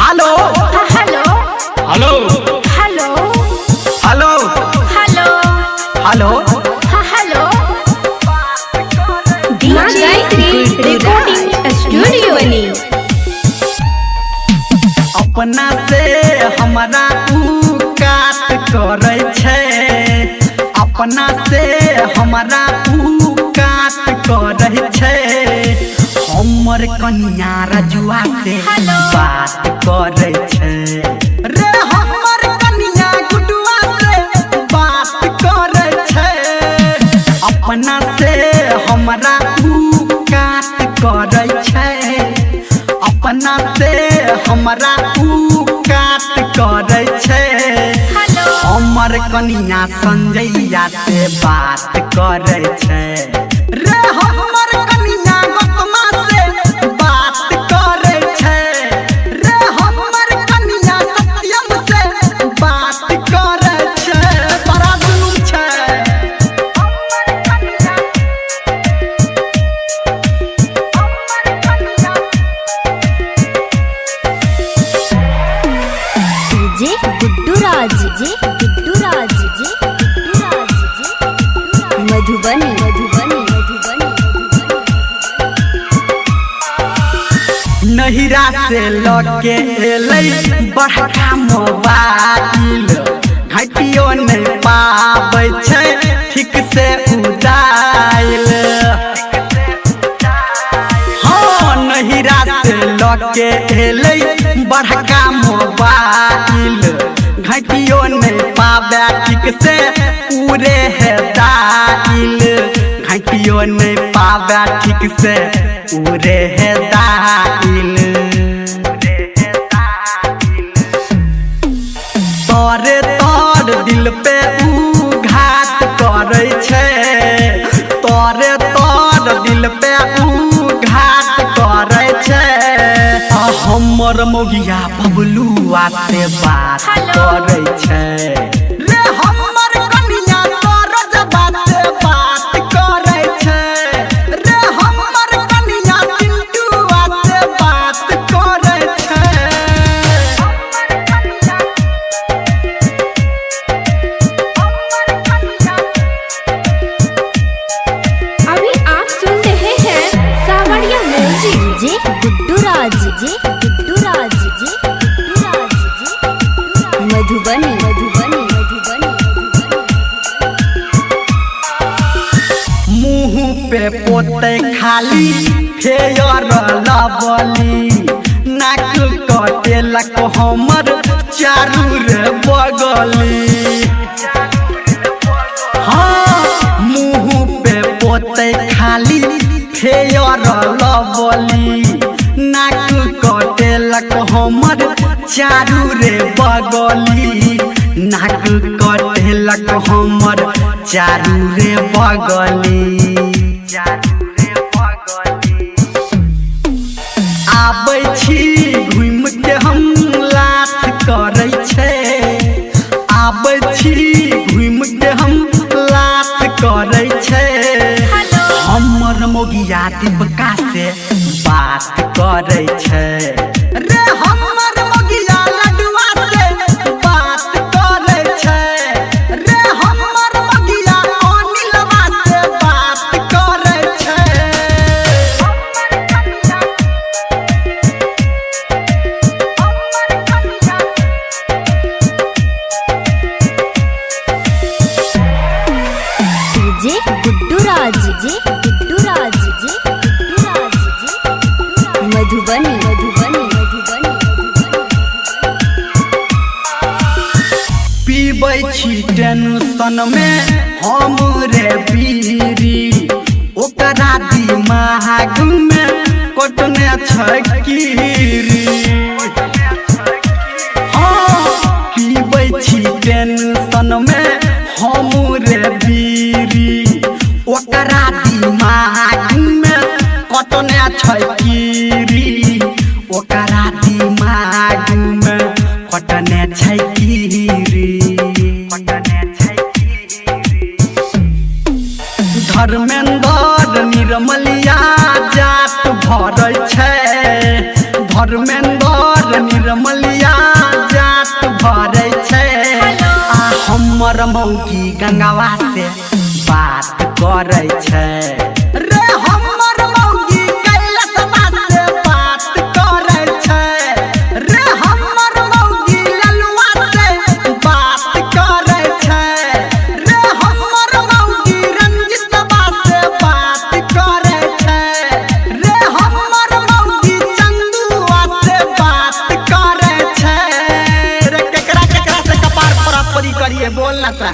Hello hello hello hello hello hello hello hello DJ recording studio बनी अपना से हमारा काट करे छे अपना से हमारा काट करे छे हमर कन्या रजुआ से बात करे छे रे हमर कन्या गुडुआ से बात करे छे अपना से हमारा काट करे छे अपना से हमारा काट करे छे हमर कन्या संजैया से बात करे छे रे हमर कन्या गौतमा से बात करे छे रे हमर कन्या सत्यम से बात करे छे बड़ा जुलूम छे जे गुड्डू राज जे गुड्डू राज जे गुड्डू राज जे मधुबनी मधुबनी मधुबनी नहिरा से लके एलै बड़का मोबाइल घटियो नहीं पाबै छै ठीक से उड़ाइल हाँ नहिरा से लके एलै बड़का मोबाइल घटियो नहीं पाबे ठीक से उड़े है दाइल घटियो नहीं पाबे ठीक से उड़े है दाइल तोरे तोर दिल पे घात करे छे तोरे तोर दिल पे घात करे छे हमर मोगिया बबलुआ से बात करे छे रे हमर कन्या तोर बात से बात करे छे रे हमर कन्या चिंटुआ से बात करे छे अभी आप सुन रहे हैं सावरिया म्यूजिक जे गुड्डू राज जे गुड्डू राज जे गुड्डू राज जे मधुबनी मधुबनी मधुबनी मुँह पे पोते खाली फेयर लबली नाक कटेलक हमर चारू रे बगली हाँ मुँह पे पोते खाली फेयर लबली नाक कटेलक हमर चारू रे बगली नाक कटेलक हमर चारू रे बगली आबै छी घूम के हम लाथ करे छे आबै छी घूम के हम लाथ करे छे हमर मोगिया दीपका से बात करे छे रे हमर मोगिया लडुआ से बात करे छे रे हमर मोगिया अनिलवा से बात करे छे जे गुड्डू राज जे गुड्डू राज जे गुड्डू राज जे मधुबनी मधुबनी मधुबनी पीबै छी टेंशन में हम रे बीरी ओकरा दिमाग में कोटने छै कीरी हाँ पीबै छी टेंशन में हम रे बीरी ओकरा दिमाग में कोटने छै कीरी ओकरा दिमाग में कोटने छै कीरी धर्मेंद्र निर्मलिया जात भर छै धर्मेंद्र निर्मलिया जात भरे छै आ हमर मौगी गंगावा से बात करे छै रे हमर मौगी कैलाशवा से बात करे छै रे हमर मौगी ललुआ से बात करे छै रे हमर मौगी रंजितवा से बात करे छै रे हमर मौगी चंदुआ से बात करे छै रे केकरा केकरा से कपार पर परी करिए बोल ना सा।